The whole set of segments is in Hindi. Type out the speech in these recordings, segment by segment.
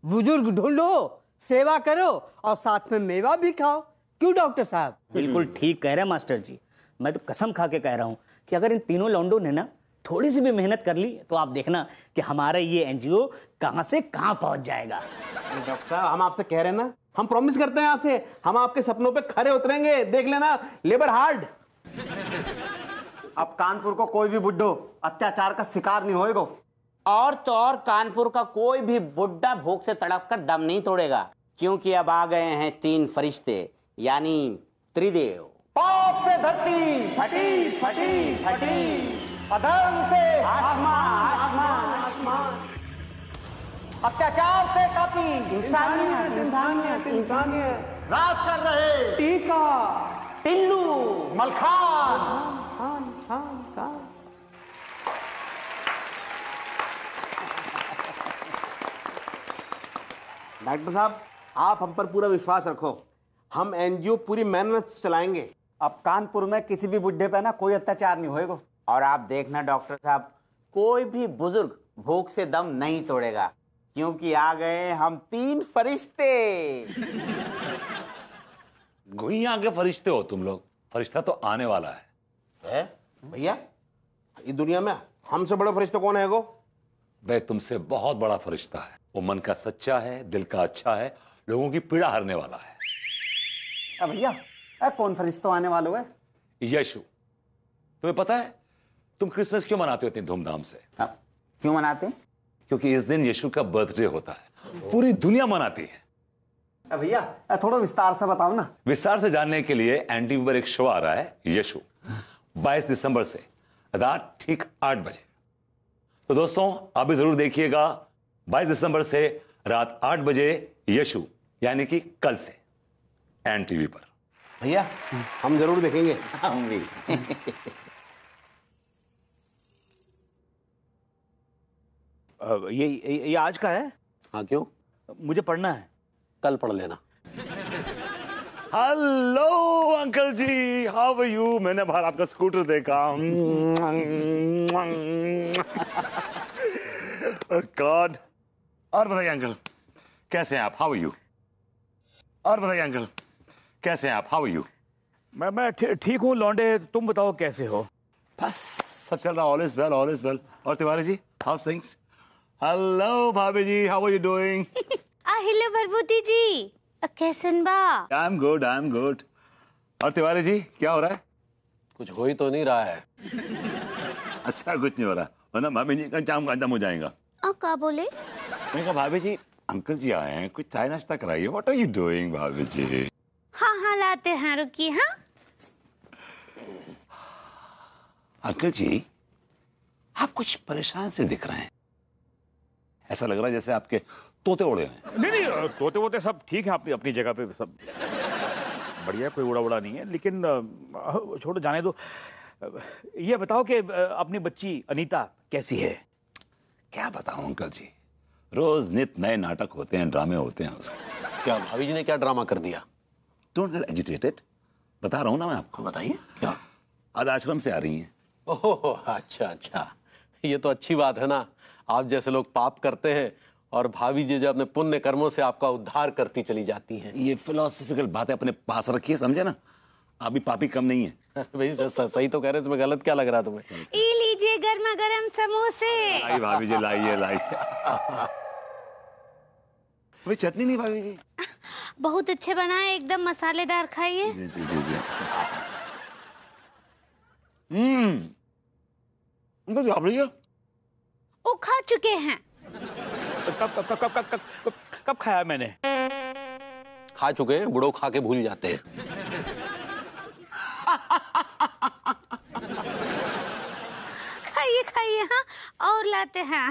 बुजुर्ग ढूंढो, सेवा करो और साथ में मेवा भी खाओ। क्यों डॉक्टर साहब? बिल्कुल ठीक कह रहे हैं मास्टर जी। मैं तो कसम खा के कह रहा हूँ कि अगर इन तीनों लौंडों ने ना थोड़ी सी भी मेहनत कर ली तो आप देखना कि हमारा ये एनजीओ कहां से कहां पहुंच जाएगा। डॉक्टर साहब, हम आपसे कह रहे हैं ना, हम प्रॉमिस करते हैं आपसे, हम आपके सपनों पे खरे उतरेंगे। देख लेना, लेबर हार्ड। अब कानपुर को कोई भी बुड्ढो अत्याचार का शिकार नहीं होएगा। और तो और कानपुर का कोई भी बुड्ढा भूख से तड़प कर दम नहीं तोड़ेगा, क्योंकि अब आ गए हैं 3 फरिश्ते, यानी त्रिदेव। पाप से धरती फटी फटी फटी, अधर्म से आसमान आसमान आसमान, अत्याचार से काफी इंसानियत इंसानियत इंसानियत, राज कर रहे टीका टिल्लू मलखान। डॉक्टर साहब, आप हम पर पूरा विश्वास रखो, हम एनजीओ पूरी मेहनत से चलाएंगे। अब कानपुर में किसी भी बुड्ढे पे ना कोई अत्याचार नहीं होएगा। और आप देखना डॉक्टर साहब, कोई भी बुजुर्ग भूख से दम नहीं तोड़ेगा, क्योंकि आ गए हम 3 फरिश्ते। गुइया के फरिश्ते हो तुम लोग। फरिश्ता तो आने वाला है भैया, इस दुनिया में हमसे बड़ा फरिश्ता कौन है? भाई तुमसे बहुत बड़ा फरिश्ता है। वो मन का सच्चा है, दिल का अच्छा है, लोगों की पीड़ा हरने वाला है। भैया कौन फरिश्ता आने वाला है? यीशु। तुम्हें पता है तुम क्रिसमस क्यों मनाते हो इतनी धूमधाम से? क्यों मनाते हैं? क्योंकि इस दिन यीशु का बर्थडे होता है, पूरी दुनिया मनाती है। भैया थोड़ा विस्तार से बताओ ना। विस्तार से जानने के लिए एनटीवी पर एक शो आ रहा है यीशु, 22 दिसंबर से रात ठीक 8 बजे। तो दोस्तों आप भी जरूर देखिएगा 22 दिसंबर से रात 8 बजे यीशु, यानी कि कल से एनटीवी पर। भैया हम जरूर देखेंगे। हम भी। ये आज का है? हाँ, क्यों? मुझे पढ़ना है। कल पढ़ लेना। Hello uncle ji, how are you? मैंने बाहर आपका स्कूटर देखा। गॉड। और बताइए अंकल कैसे हैं आप? How are you? और बताइए अंकल कैसे हैं आप? How are you? मैं ठीक हूँ लौंडे, तुम बताओ कैसे हो? बस सब चल रहा, all is well, all is well. और Tiwari ji, how things? Hello भाभी जी, how are you doing? Hello Bharbhuti ji, कैसन बा? I am good, I am good. और तिवारी जी क्या हो रहा है? कुछ हो ही तो नहीं रहा है। अच्छा कुछ नहीं हो रहा, वरना भाभी जी का जाम खत्म हो जाएगा। क्या बोले? मैंने कहा भाभी जी अंकल जी आए हैं, कुछ चाय नाश्ता कराइए। व्हाट आर यू डूइंग भाभी जी? हाँ हाँ लाते हैं, रुकिए। हाँ अंकल जी आप कुछ परेशान से दिख रहे हैं, ऐसा लग रहा है जैसे आपके तोते उड़े हैं। नहीं तोते वोते सब ठीक है, अपनी जगह पे सब बढ़िया, कोई उड़ा उड़ा नहीं है। लेकिन छोड़ो, जाने दो। ये बताओ कि अपनी बच्ची अनीता कैसी है? क्या बताऊं अंकल जी, रोज नित नए नाटक होते हैं, ड्रामे होते हैं उसके। क्या भाभी जी ने क्या ड्रामा कर दिया? डोंट गेट एजिटेटेड, बता रहा हूं ना मैं आपको। बताइए क्या? आज आश्रम से आ रही हैं। ओह अच्छा अच्छा, ये तो अच्छी बात है ना। आप जैसे लोग पाप करते हैं और भाभी जी जो अपने पुण्य कर्मों से आपका उद्धार करती चली जाती हैं। ये फिलोसफिकल बातें अपने पास रखिए, समझे ना? आप भी पापी कम नहीं है। भाई सही तो कह रहे हैं, इसमें गलत क्या लग रहा है तुम्हें? ये लीजिए गर्मा गर्म समोसे। आई भाभी जी, लाइए लाइए। भाई चटनी नहीं भाभी जी? बहुत अच्छे बनाए, एकदम मसालेदार, खाइए। जी जी जी जी। अंकल जी आप लीजिए। वो खा चुके हैं। कब खाया मैंने? खा चुके हैं, बुढ़ो खा के भूल जाते हैं। खाइए खाइए। हाँ और लाते हैं।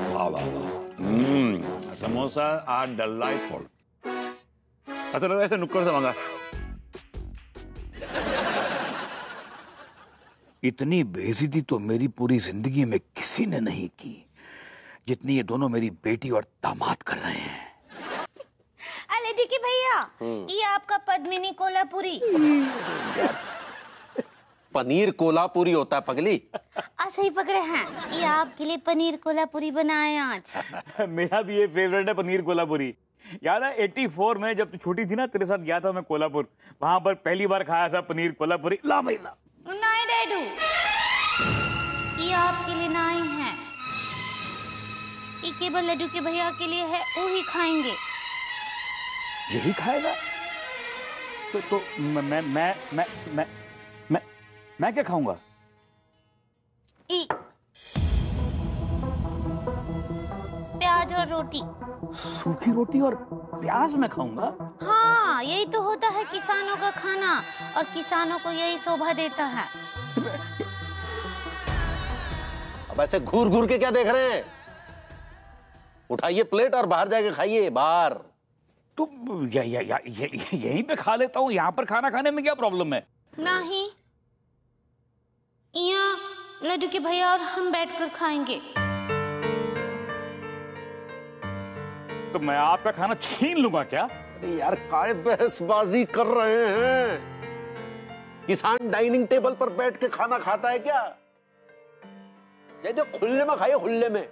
वाह वाह वाह, समोसा आर डिलाइटफुल। ऐसा लग रहा है ऐसे नुक्कड़ से मांगा। इतनी बेइज्जती तो मेरी पूरी जिंदगी में किसी ने नहीं की जितनी ये दोनों मेरी बेटी और दामाद कर रहे हैं। अले जी की भैया, ये आपका पद्मिनी कोल्हापुरी। पनीर कोल्हापुरी होता है पगली। ऐसे ही पकड़े हैं, ये आपके लिए पनीर कोल्हापुरी बनाए आज। मेरा भी ये फेवरेट है पनीर कोल्हापुरी। याद है 84 में जब तू छोटी थी ना, तेरे साथ गया था मैं कोल्हापुर, वहां पर पहली बार खाया था पनीर कोल्हापुरी। ला भाई ला। नहीं डैडू, ये आपके लिए नहीं है, ये केवल लड्डू के भैया के लिए है, वो ही खाएंगे। यही खाएगा? तो मैं क्या खाऊंगा? प्याज और रोटी। सूखी रोटी और प्याज मैं खाऊंगा? हाँ, यही तो होता है किसानों का खाना, और किसानों को यही शोभा देता है। अब ऐसे घूर घूर के क्या देख रहे हैं? उठाइए प्लेट और बाहर जाके खाइए, बाहर। तो यहीं पे खा लेता हूँ, यहाँ पर खाना खाने में क्या प्रॉब्लम है? नहीं, यहाँ लड्डू के भैया और हम बैठकर खाएंगे। तो मैं आपका खाना छीन लूंगा क्या? अरे यार, काय बहसबाजी कर रहे हैं? किसान डाइनिंग टेबल पर बैठ के खाना खाता है क्या? ये जो खुले में खाइए, खुले में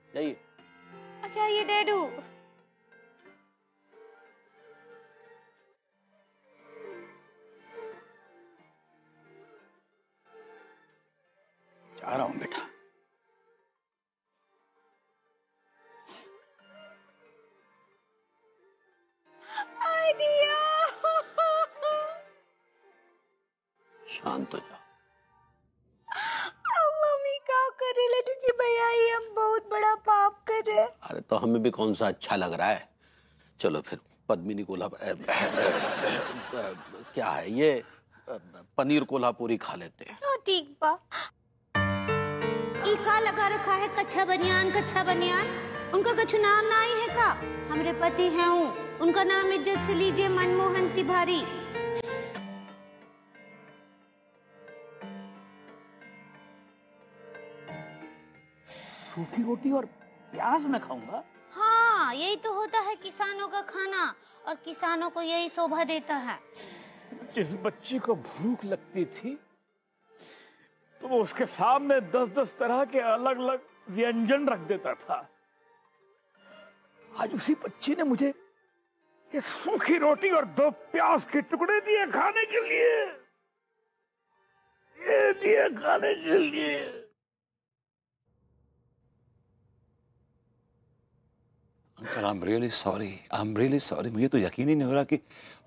जाइए। अच्छा ये डैडू, जा रहा हूं बेटा। शांत हो जाओ। मम्मी क्या करे, लड्डू के भैया, ये हम बहुत बड़ा पाप करे। अरे तो हमें भी कौन सा अच्छा लग रहा है। चलो फिर पद्मिनी क्या है ये, पनीर कोल्हापुरी खा लेते हैं। ठीक बा। का लगा रखा है कच्छा बनियान, कच्छा बनियान। उनका कुछ नाम नहीं है का? हमरे पति हैं वो, उनका नाम इज्जत से लीजिए मनमोहन तिवारी। सूखी रोटी और प्याज मैं खाऊंगा? हाँ, यही तो होता है किसानों का खाना, और किसानों को यही शोभा देता है। जिस बच्ची को भूख लगती थी तो वो उसके सामने 10-10 तरह के अलग अलग व्यंजन रख देता था। आज उसी बच्ची ने मुझे ये सूखी रोटी और 2 प्याज के टुकड़े दिए खाने के लिए। ये दिए खाने के लिए। Uncle I am really sorry. मुझे तो यकीन ही नहीं हो रहा कि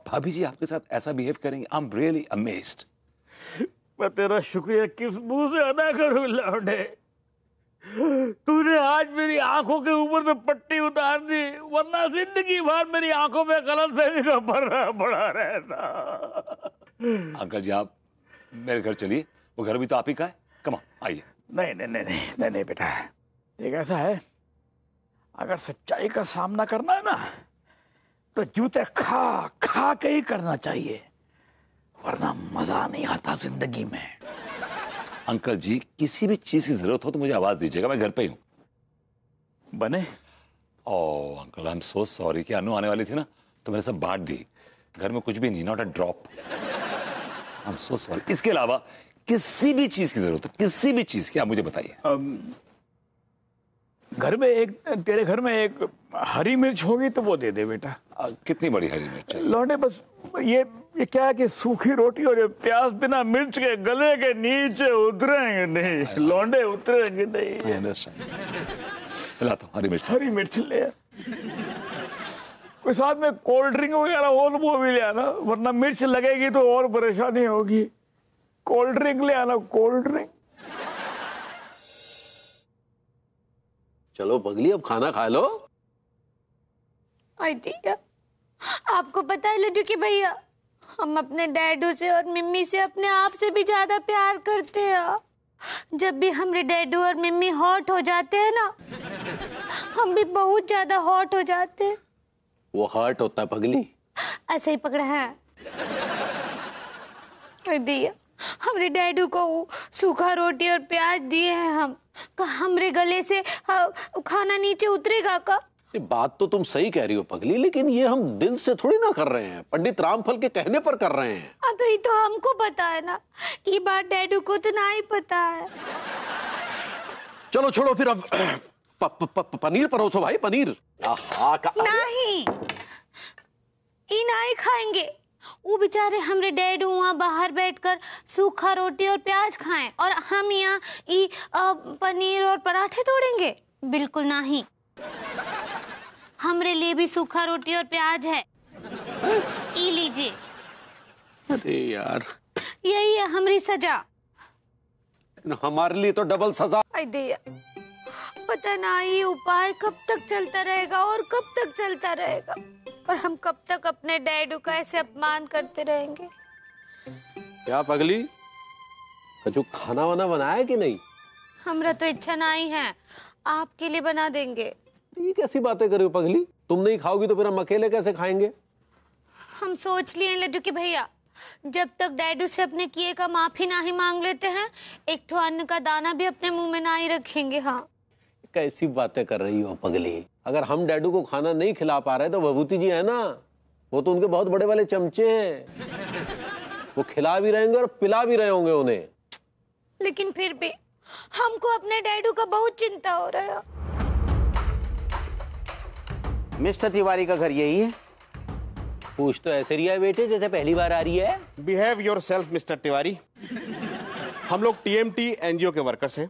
भाभी जी आपके साथ ऐसा बिहेव करेंगे। I am really amazed. मैं तेरा शुक्रिया किस मुंह से अदा करूं लौंडे। तूने आज मेरी आंखों के ऊपर से पट्टी उतार दी, वरना जिंदगी भर मेरी आंखों में कलम से का भरा पड़ा रहता। अंकल जी आप मेरे घर चलिए, वो घर भी तो आप ही का है। कम ऑन, आइए। नहीं बेटा, एक ऐसा है, अगर सच्चाई का सामना करना है ना तो जूते खा खा के ही करना चाहिए, वरना मजा नहीं आता जिंदगी में। अंकल जी किसी भी चीज की जरूरत हो तो मुझे आवाज दीजिएगा, मैं घर पे ही हूं। बने? Oh uncle I am so sorry कि अनु आने वाली थी ना तो मैंने सब बांट दी। घर में कुछ भी नहीं, not a drop. I am so sorry. इसके अलावा किसी भी चीज की जरूरत हो, किसी भी चीज की, आप मुझे बताइए। घर में तेरे घर में एक हरी मिर्च होगी तो वो दे दे बेटा। कितनी बड़ी हरी मिर्च? लौंडे बस ये क्या है कि सूखी रोटी और ये प्याज बिना मिर्च के गले के नीचे उतरेंगे नहीं लौंडे, उतरेंगे नहीं। लाता हूं हरी मिर्च ले। कोई साथ में कोल्ड ड्रिंक वगैरह हो तो वो भी ले आना, वरना मिर्च लगेगी तो और परेशानी होगी। कोल्ड ड्रिंक ले आना, कोल्ड ड्रिंक। चलो पगली अब खाना खा लो। आपको पता है लड्डू के भैया, हम अपने डैडू से और मम्मी से अपने आप से भी ज्यादा प्यार करते हैं। जब भी हमारे डैडू और मम्मी हॉट हो जाते हैं ना, हम भी बहुत ज्यादा हॉट हो जाते हैं। वो हर्ट होता है पगली। ऐसे ही पकड़ा है दिया। हमारे डैडू को सूखा रोटी और प्याज दिए हैं हम, का हमरे गले से खाना नीचे उतरेगा का? ये बात तो तुम सही कह रही हो पगली, लेकिन ये हम दिल से थोड़ी ना कर रहे हैं, पंडित रामफल के कहने पर कर रहे हैं। हाँ, तो ये तो हमको पता है ना, ये बात डैडू को तो ना ही पता है। चलो छोड़ो फिर, अब पनीर परोसो भाई, पनीर। नहीं, ये नहीं खाएंगे। वो बेचारे हमरे डैडू वहाँ बाहर बैठकर सूखा रोटी और प्याज खाएं और हम यहाँ पनीर और पराठे तोड़ेंगे? बिल्कुल नहीं। हमरे लिए भी सूखा रोटी और प्याज है, ये लीजिए। अरे यार, यही है हमारी सजा। हमारे लिए तो डबल सजा। पता ना ये उपाय कब तक चलता रहेगा और कब तक चलता रहेगा, और हम कब तक अपने डैडू का ऐसे अपमान करते रहेंगे। क्या पगली, कछु खाना वाना बनाया कि नहीं? हमरा तो इच्छा नहीं है, आपके लिए बना देंगे। ये कैसी बातें कर रही हो पगली, तुम नहीं खाओगी तो फिर हम अकेले कैसे खाएंगे? हम सोच लिए लड्डू के भैया, जब तक डैडू से अपने किए का माफी ना ही मांग लेते हैं, एक ठो अन्न का दाना भी अपने मुंह में ना ही रखेंगे। हाँ, कैसी बातें कर रही हो पगली। अगर हम डैडू को खाना नहीं खिला पा रहे तो भभूति जी है ना, वो तो उनके बहुत बड़े वाले चमचे हैं, वो खिला भी रहेंगे और पिला भी रहे होंगे उन्हें। लेकिन फिर भी हमको अपने डैडू का बहुत चिंता हो रहा है। मिस्टर तिवारी का घर यही है? पूछ तो ऐसे रिया है बेटे जैसे पहली बार आ रही है। Behave yourself mister Tiwari. हम लोग टीएमटी एनजीओ के वर्कर्स हैं।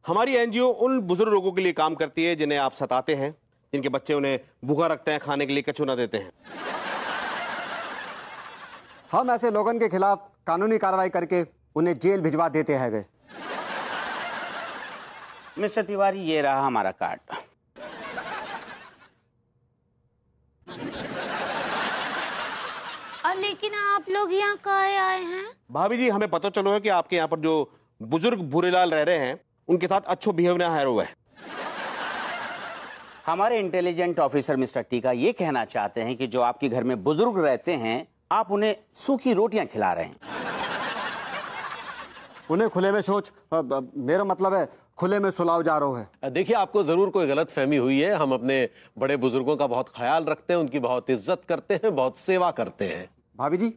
हमारी एनजीओ उन बुजुर्ग लोगों के लिए काम करती है जिन्हें आप सताते हैं, जिनके बच्चे उन्हें भूखा रखते हैं, खाने के लिए कछु न देते हैं। हम ऐसे लोगों के खिलाफ कानूनी कार्रवाई करके उन्हें जेल भिजवा देते हैं गए। मिस्टर तिवारी, ये रहा हमारा कार्ड। लेकिन आप लोग यहाँ काहे आए हैं? भाभी जी, हमें पता चलो है कि आपके यहाँ पर जो बुजुर्ग भूरेलाल रह रहे हैं उनके साथ अच्छो बिहेव ना हायर हुआ है। हमारे इंटेलिजेंट ऑफिसर मिस्टर टीका ये कहना चाहते हैं कि जो आपके घर में बुजुर्ग रहते हैं, आप उन्हें सूखी रोटियां खिला रहे हैं। उन्हें खुले में शौच, मेरा मतलब है खुले में सुलाव जा रहा है। देखिए, आपको जरूर कोई गलत फहमी हुई है। हम अपने बड़े बुजुर्गों का बहुत ख्याल रखते हैं, उनकी बहुत इज्जत करते हैं, बहुत सेवा करते हैं। भाभी जी,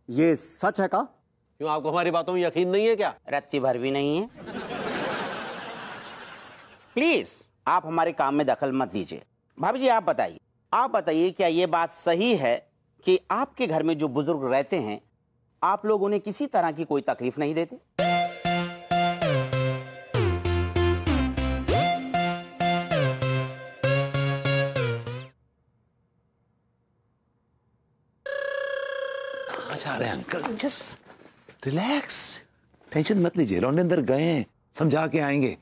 ये सच है का? क्यों, आपको हमारी बातों में यकीन नहीं है क्या? रत्ती भर भी नहीं है। प्लीज आप हमारे काम में दखल मत दीजिए। भाभी जी, आप बताइए क्या ये बात सही है कि आपके घर में जो बुजुर्ग रहते हैं, आप लोग उन्हें किसी तरह की कोई तकलीफ नहीं देते? जा रहे हैं अंकल, जस्ट रिलैक्स, टेंशन मत लीजिए। लौंडे अंदर गए हैं, समझा के आएंगे,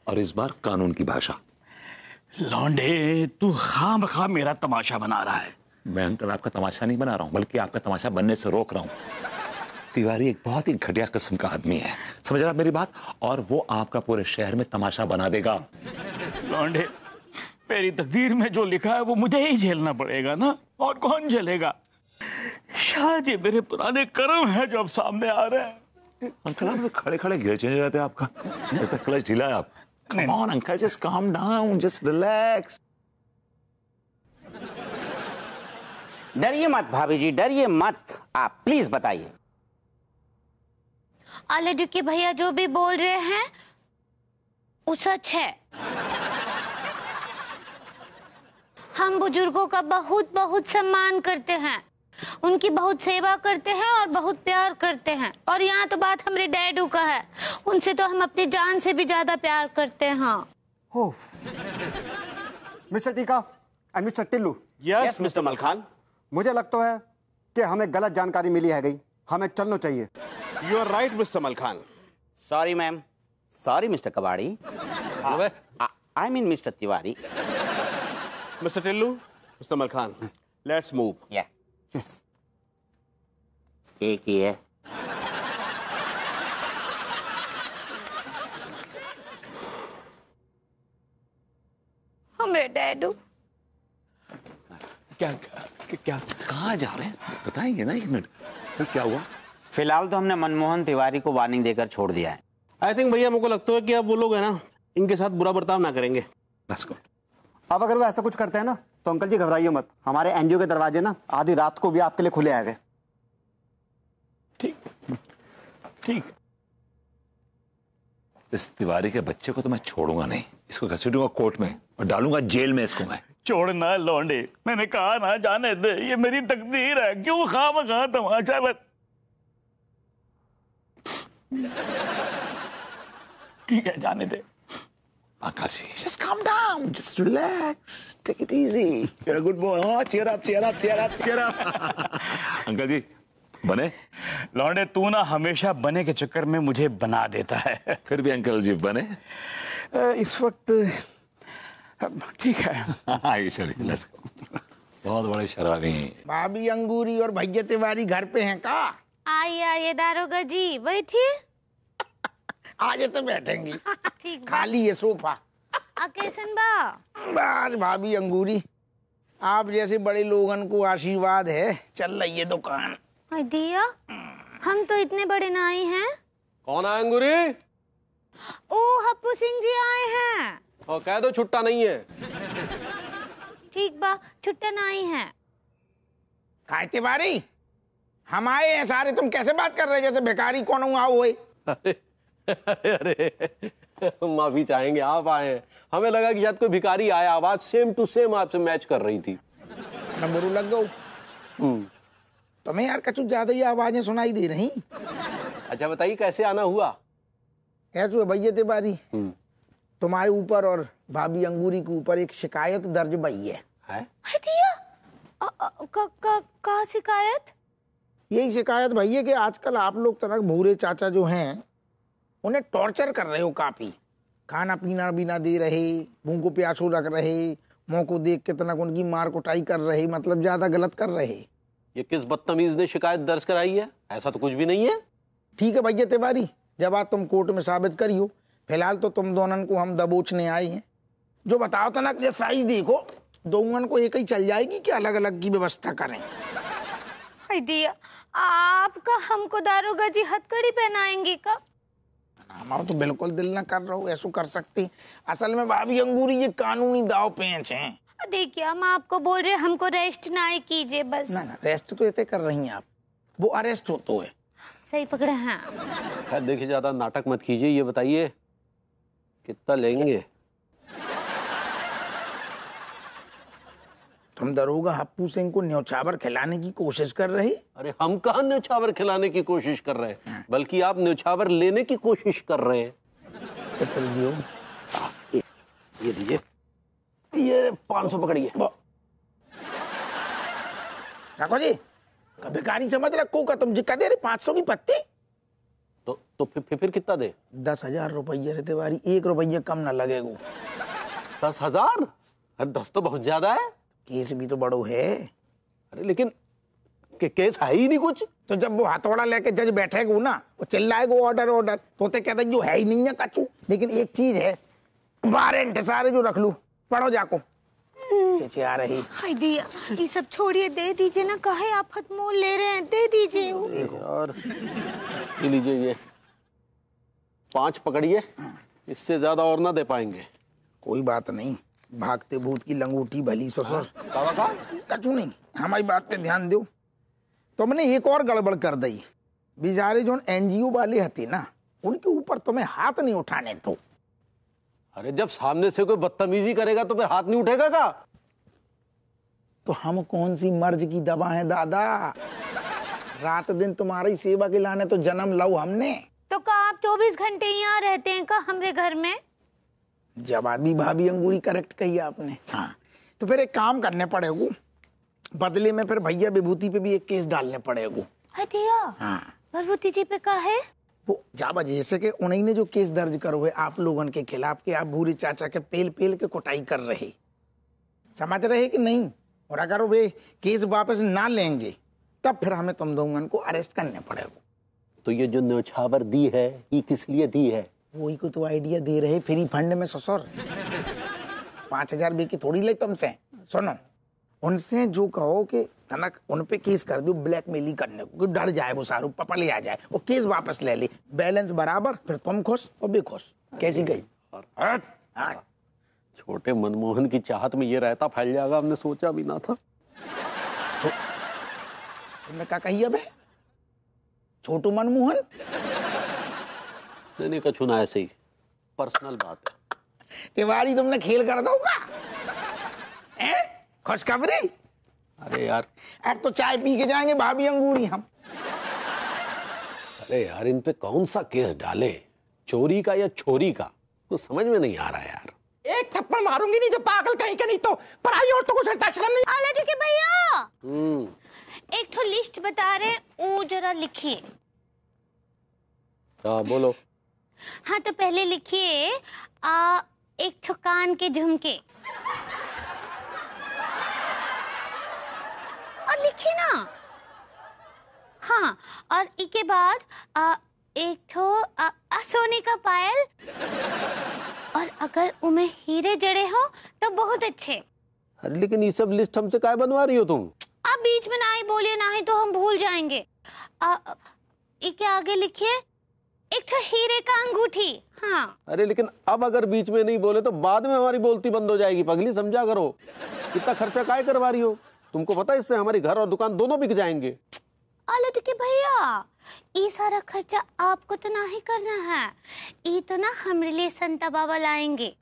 और इस बार कानून की भाषा। लौंडे, तू खामखा मेरा तमाशा बना रहा है। मैं अंकल आपका तमाशा नहीं बना रहा हूं, बल्कि आपका तमाशा बनने से रोक रहा हूं। तिवारी एक बहुत ही घटिया किस्म का आदमी है, समझ रहा मेरी बात, और वो आपका पूरे शहर में तमाशा बना देगा। लौंडे, मेरी तकदीर में जो लिखा है वो मुझे ही झेलना पड़ेगा ना, और कौन झेलेगा? शायद ये मेरे पुराने कर्म है जो अब सामने आ रहे हैं। अंकल, आप तो खड़े खड़े गिर चले जाते हैं। आपका तक क्लच ढीला है। आप come on uncle, just calm down, just relax. डरिए मत भाभी जी, डरिए मत। आप प्लीज बताइए। लड्डू के भैया जो भी बोल रहे हैं वो सच है। हम बुजुर्गों का बहुत बहुत सम्मान करते हैं, उनकी बहुत सेवा करते हैं और बहुत प्यार करते हैं। और यहाँ तो बात हमारे डैडू का है, उनसे तो हम अपनी जान से भी ज्यादा प्यार करते हैं। हाँ। हो मिस्टर टीका and mister Tillu. Yes mister Malkhan. मुझे लगता है कि हमें गलत जानकारी मिली है गई, हमें चलना चाहिए। You are right mister Malkhan. Sorry ma'am, sorry mister कबाड़ी, I mean mister Tiwari. Mister Tillu, mister Malkhan, let's move. Yeah yes. एक ही है। हमारे डैडू क्या कहाँ जा रहे हैं बताएंगे ना? एक मिनट, क्या हुआ? फिलहाल तो हमने मनमोहन तिवारी को वार्निंग देकर छोड़ दिया है। आई थिंक भैया, मुझको लगता है कि अब वो लोग है ना, इनके साथ बुरा बर्ताव ना करेंगे। That's good. अब अगर वो ऐसा कुछ करते हैं ना तो अंकल जी घबराइए मत, हमारे एनजीओ के दरवाजे ना आधी रात को भी आपके लिए खुले आ गए। ठीक ठीक। इस तिवारी के बच्चे को तो मैं छोड़ूंगा नहीं, इसको घसीटूंगा कोर्ट में और डालूंगा जेल में इसको मैं। छोड़ना लौंडे, मैंने कहा ना जाने दे, ये मेरी तकदीर है, क्यों खामखा तमाशा बस। ठीक है जाने दे। Uncle ji, just calm down, just relax, take it easy. You're a good boy. Oh, cheer up, cheer up, cheer up, cheer up. Uncle जी बने? लौंडे तू ना हमेशा बने के चक्कर में मुझे बना देता है। फिर भी अंकल जी बने? इस वक्त ठीक है। आइए चलिए, लेट्स गो। बहुत बड़े शराबी हैं। भाभी अंगूरी और भैया तिवारी घर पे हैं का? आइए दारोगा जी बैठिए। आज तो बैठेंगी। ठीक खाली ये सोफा। कैसन बा? बस भाभी अंगूरी, आप जैसे बड़े लोगन को आशीर्वाद है, चल रही है दुकान। दिया, हम तो इतने बड़े नाई हैं। कौन आए अंगूरी? ओ हप्पू सिंह जी आए हैं। और कह दो छुट्टा नहीं है। ठीक बा, छुट्टा नाई है। काय तिवारी, हम आए हैं सारे, तुम कैसे बात कर रहे हैं जैसे भिखारी कौन हुआ हुए? अरे अरे माफी चाहेंगे, आप आए हैं, हमें लगा कि शायद कोई भिखारी आया। आवाज सेम टू सेम आपसे मैच कर रही थी। नंबरू लग गो। तुम्हें यार कछु ज्यादा ही आवाजें सुनाई दे रही। अच्छा बताइए कैसे आना हुआ? कैसे हुआ भैया तिवारी, तुम्हारे ऊपर और भाभी अंगूरी के ऊपर एक शिकायत दर्ज भई है। का शिकायत? यही शिकायत भैया कि आजकल आप लोग तनक भूरे चाचा जो हैं उन्हें टॉर्चर कर रहे हो काफी। खाना पीना भी ना दे रहे, मुंह को प्यासू रख रहे, मुंह को देख के तनक उनकी मार कुटाई कर रहे, मतलब ज्यादा गलत कर रहे। ये किस बदतमीज ने शिकायत दर्ज कराई है? ऐसा तो कुछ भी नहीं है। ठीक है भैया तिवारी, जब आप तुम कोर्ट में साबित करियो, फिलहाल तो तुम दोनों को हम दबोचने आए हैं। जो बताओ तनक ये साइज देखो, दोनों को एक ही चल जाएगी कि अलग अलग की व्यवस्था करें? दिया, आपका हमको दारोगा जी हथकड़ी पहनाएंगे का? हमारा तो बिल्कुल दिल न कर रहा हूँ, ऐसा कर सकती। असल में भाभी अंगूरी ये कानूनी दाव पेंच हैं। देखिए हम आपको बोल रहे, हमको रेस्ट ना कीजिए बस। ना रेस्ट तो इतने कर रही हैं आप, वो अरेस्ट हो तो है। सही पकड़े हैं। खैर देखिए ज्यादा नाटक मत कीजिए, ये बताइए कितना लेंगे? तुम दरोगा हप्पू सिंह को न्योछावर खिलाने की कोशिश कर रहे? अरे हम कहाँ न्योछावर खिलाने की कोशिश कर रहे हैं, बल्कि आप न्योछावर लेने की कोशिश कर रहे हैं। तो फिर दियो, ये दीजिए, ये 500 पकड़िए। ठाकुर जी भिखारी समझ रखो का तुम जी कह दे रहे 500 की पत्ती। तो फिर कितना दे? 10,000 रुपये रे तिवारी, 1 रुपया कम ना लगेगा। 10,000? अरे 10 तो बहुत ज्यादा है। केस भी तो बड़ो है। अरे लेकिन केस है ही नहीं कुछ। तो जब वो हथौड़ा लेके जज बैठेगा ना, वो चिल्लाएगा ऑर्डर ऑर्डर, तो कहते जो है ही नहीं है कचू। लेकिन एक चीज है, वारंट सारे जो रख लू, पढ़ो जाको। चेचे आ रही। हाय दिया, ये सब छोड़िए, दे दीजिए ना, काहे आप हथ मोल ले रहे हैं, दे दीजिए। और ये लीजिए, ये 5 पकड़िए, इससे ज्यादा और ना दे पाएंगे। कोई बात नहीं, भागते भूत की लंगूटी भली ससुर। कचू नहीं, हमारी बात पे ध्यान दो। तुमने एक और गड़बड़ कर दी। बेचारे जो एनजीओ वाले हते ना, उनके ऊपर तुम्हें हाथ नहीं उठाने तो। अरे जब सामने से कोई बदतमीजी करेगा तो फिर हाथ नहीं उठेगा का? तो हम कौन सी मर्ज की दवा है दादा? रात दिन तुम्हारी सेवा के लाने तो जन्म लो हमने। तो का आप 24 घंटे यहाँ रहते हैं का हमरे घर में? जवाब भी भाभी अंगूरी करेक्ट कही आपने। हाँ, तो फिर एक काम करने पड़ेगा, बदले में फिर भैया विभूति पे भी एक केस डालने पड़ेगा। हाँ, विभूति जी पे का है? वो जाबा जैसे कि उन्हीं ने जो केस दर्ज करो है आप लोगों के खिलाफ के आप भूरे चाचा के पेल पेल के कुटाई कर रहे, समझ रहे कि नहीं? और अगर वे केस वापस ना लेंगे तब फिर हमें तुम दोनों को अरेस्ट करने पड़ेगा। तो ये जो न्योछावर दी है ये किस लिए दी है? वही को तो आइडिया दे रहे फ्री फंड में ससुर। 5,000 की थोड़ी ले तुमसे। सुनो, उनसे जो कहो कि तनक उन पे केस कर दो ब्लैकमेलिंग करने को, डर जाए वो सारू पपले आ जाए, वो केस वापस ले ले, बैलेंस बराबर, फिर तुम खुश और भी खुश। कैसी गई? छोटे मनमोहन की चाहत में ये रायता फैल जाएगा, हमने सोचा भी ना था। तुमने क्या कही अबे? छोटू मनमोहन? नहीं कछु ना, ऐसे ही पर्सनल बात है। तिवारी तुमने खेल कर दोगा? खुशखबरी? अरे यार, अब तो चाय पी के जाएंगे भाभी अंगूरी हम। अरे यार, इन पे कौन सा केस डाले, चोरी का या छोरी का, तो समझ में नहीं आ रहा है यार। एक थप्पड़ मारूंगी नहीं तो पागल कहीं का, नहीं तो पढ़ाई और तो कुछ शर्म नहीं। आला जी के भैया, एक तो लिस्ट बता रहे, वो जरा लिखिए। हाँ बोलो। हाँ तो पहले लिखिए एक तो कान के झुमके, और लिखिए ना। हाँ, और इसके बाद एक तो सोने का पायल, और अगर उनमें हीरे जड़े हो तो बहुत अच्छे। अरे लेकिन ये सब लिस्ट हमसे काय बनवा रही हो तुम? आप बीच में ना ही बोलिए, ना ही तो हम भूल जाएंगे। इसके आगे लिखिए एक तो हीरे का अंगूठी। हाँ। अरे लेकिन अब अगर बीच में नहीं बोले तो बाद में हमारी बोलती बंद हो जाएगी, पगली समझा करो। कितना खर्चा काय करवा रही हो? तुमको पता है इससे हमारी घर और दुकान दोनों बिक जाएंगे। आलू के भैया, ये सारा खर्चा आपको तो ना ही करना है, ये तो ना हमारे लिए संता बाबा लाएंगे।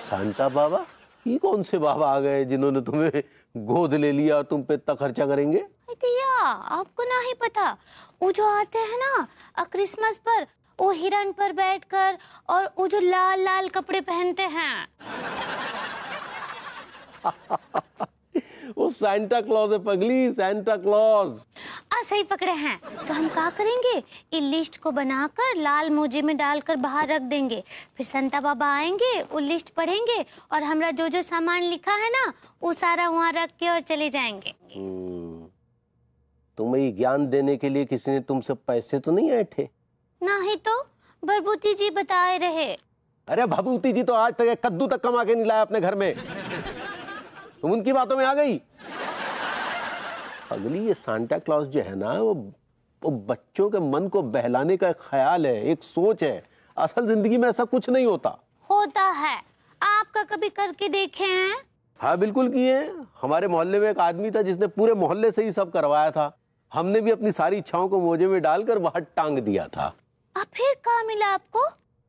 संता बाबा? ये कौन से बाबा आ गए जिन्होंने तुम्हें गोद ले लिया और तुम पे इतना खर्चा करेंगे? भैया आपको ना ही पता, वो जो आते हैं ना क्रिसमस पर, वो हिरण पर बैठकर, और वो जो लाल लाल कपड़े पहनते हैं। वो सैंटा क्लॉज है पगली, सैंटा क्लॉज। सही पकड़े हैं। तो हम क्या करेंगे, ये लिस्ट को बनाकर लाल मोजे में डालकर बाहर रख देंगे, फिर संता बाबा आएंगे, वो लिस्ट पढ़ेंगे, और हमरा जो जो सामान लिखा है ना वो सारा वहाँ रख के और चले जाएंगे। तुम्हें ज्ञान देने के लिए किसी ने तुमसे पैसे तो नहीं ऐंठे? ना ही तो भभूति जी बताए रहे। अरे भभूति जी तो आज तक एक कद्दू तक कमा के नहीं लाया अपने घर में, तुम उनकी बातों में आ गई। अगली ये सांता क्लॉज जो है ना, वो बच्चों के मन को बहलाने का एक ख्याल है, एक सोच है। असल जिंदगी में ऐसा कुछ नहीं होता। होता है, आपका कभी करके देखे हैं? हाँ बिल्कुल किए हैं। हमारे मोहल्ले में एक आदमी था जिसने पूरे मोहल्ले से ही सब करवाया था। हमने भी अपनी सारी इच्छाओं को मोजे में डालकर बाहर टांग दिया था। अब फिर कहाँ मिला आपको?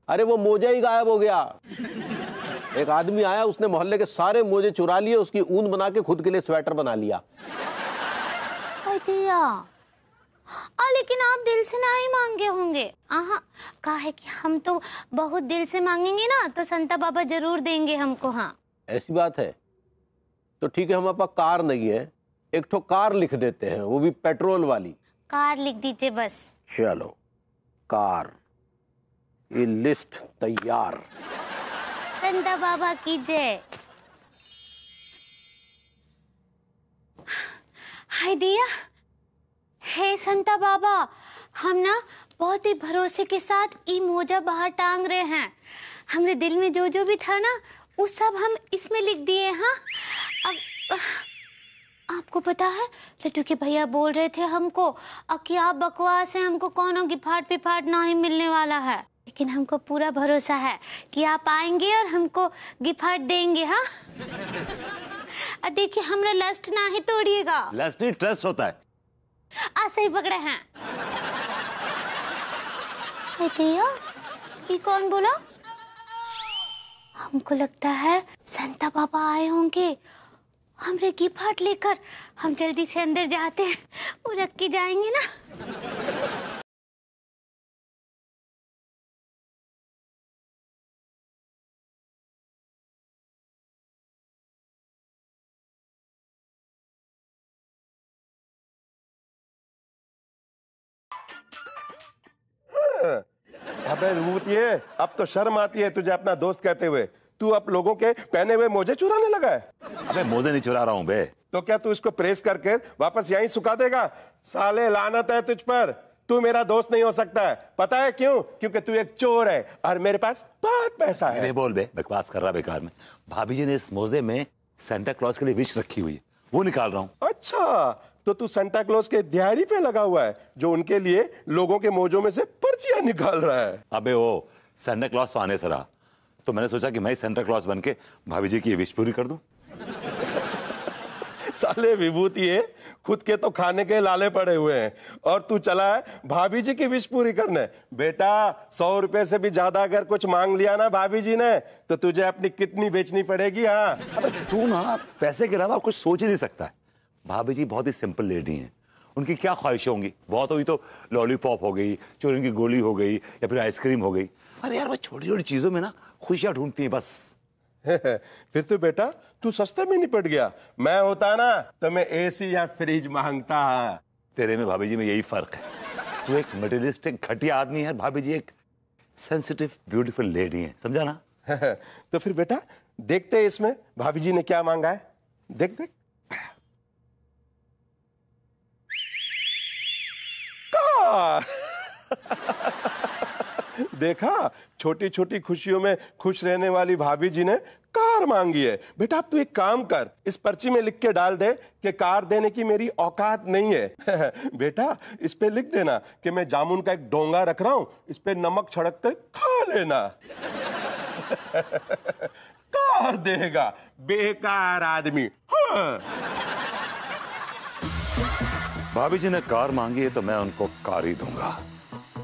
अरे वो मोजा ही गायब हो गया। एक आदमी आया, उसने मोहल्ले के सारे मोजे चुरा लिए, उसकी ऊन बना के खुद के लिए स्वेटर बना लिया। लेकिन आप दिल से ना ही मांगे होंगे। कहा है कि हम तो बहुत दिल से मांगेंगे ना तो संता बाबा जरूर देंगे हमको। हाँ ऐसी बात है तो ठीक है, हमारे पास कार नहीं है, एक ठो कार लिख देते हैं, वो भी पेट्रोल वाली। कार लिख दीजिए बस। चलो कार, ये लिस्ट तैयार। संता बाबा की जय। हाय दिया, हे संता बाबा, हम ना बहुत ही भरोसे के साथ ई मोजा बाहर टांग रहे हैं। हमरे दिल में जो जो भी था ना वो सब हम इसमें लिख दिए। हाँ, अब आपको पता है लड्डू के भैया बोल रहे थे हमको कि आप बकवास हैं, हमको कौनो गिफाट पिफाट ना ही मिलने वाला है, लेकिन हमको पूरा भरोसा है कि आप आएंगे और हमको गिफ्ट देंगे। हाँ देखिए, हमरा लस्ट ना ही तोड़िएगा। लस्ट नहीं, ट्रस्ट होता है। सही पकड़े हैं। भैया ये कौन बोला? हमको लगता है संता बाबा आए होंगे हमरे गिफ्ट लेकर। हम जल्दी से अंदर जाते हैं, वो रख के जाएंगे ना। अबे भूतिए, अब तो शर्म आती है तुझे अपना दोस्त कहते हुए। तू अब लोगों के पहने हुए मोजे चुराने लगा है। अबे मोजे नहीं चुरा रहा हूं बे। तो क्या तू इसको प्रेस करके वापस यहीं सुखा देगा? साले लानत है तुझ पर, तू मेरा दोस्त नहीं हो सकता है। पता है क्यों? क्योंकि तू एक चोर है और मेरे पास बहुत पैसा है। बोल बे, बकवास कर रहा बेकार में। भाभी जी ने इस मोजे में सेंटा क्लॉज के लिए विश रखी हुई है, वो निकाल रहा हूँ। अच्छा, तो तू सेंटा क्लॉज के दिहाड़ी पे लगा हुआ है जो उनके लिए लोगों के मोजों में से पर्चियां निकाल रहा है। अबे वो सेंटा क्लॉज तो आने से रहा, तो मैंने सोचा कि मैं सेंटा क्लॉज बन के भाभी जी की ये विश पूरी कर दूं। साले विभूति है, खुद के तो खाने के लाले पड़े हुए हैं और तू चला है भाभी जी की विश पूरी करने। बेटा 100 रुपए से भी ज्यादा अगर कुछ मांग लिया ना भाभी जी ने तो तुझे अपनी किडनी बेचनी पड़ेगी। हाँ अबे तू ना पैसे के अलावा कुछ सोच ही नहीं सकता है। भाभी जी बहुत ही सिंपल लेडी हैं, उनकी क्या ख्वाहिशें होंगी, बहुत हुई तो लॉलीपॉप हो गई, चोरियों की गोली हो गई या फिर आइसक्रीम हो गई। अरे यार वो छोटी छोटी चीजों में ना खुशियां ढूंढती हैं बस। फिर तो बेटा तू सस्ते में निपट गया। मैं होता ना तो मैं एसी या फ्रिज मांगता। तेरे में भाभी जी में यही फर्क है, तू एक मटेरियलिस्टिक घटिया आदमी है, भाभी जी एक सेंसिटिव ब्यूटीफुल लेडी है, समझा ना। तो फिर बेटा देखते हैं इसमें भाभी जी ने क्या मांगा है। देख देख कार। देखा, छोटी छोटी खुशियों में खुश रहने वाली भाभी जी ने कार मांगी है। बेटा अब तू एक काम कर, इस पर्ची में लिख के डाल दे कि कार देने की मेरी औकात नहीं है। बेटा इस पे लिख देना कि मैं जामुन का एक डोंगा रख रहा हूं, इस पे नमक छिड़क के खा लेना। कार देगा बेकार आदमी। हाँ। भाभी जी ने कार मांगी है तो मैं उनको कार ही दूंगा,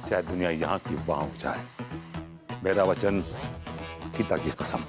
चाहे दुनिया यहां की वहां हो जाए। मेरा वचन, गीता की कसम।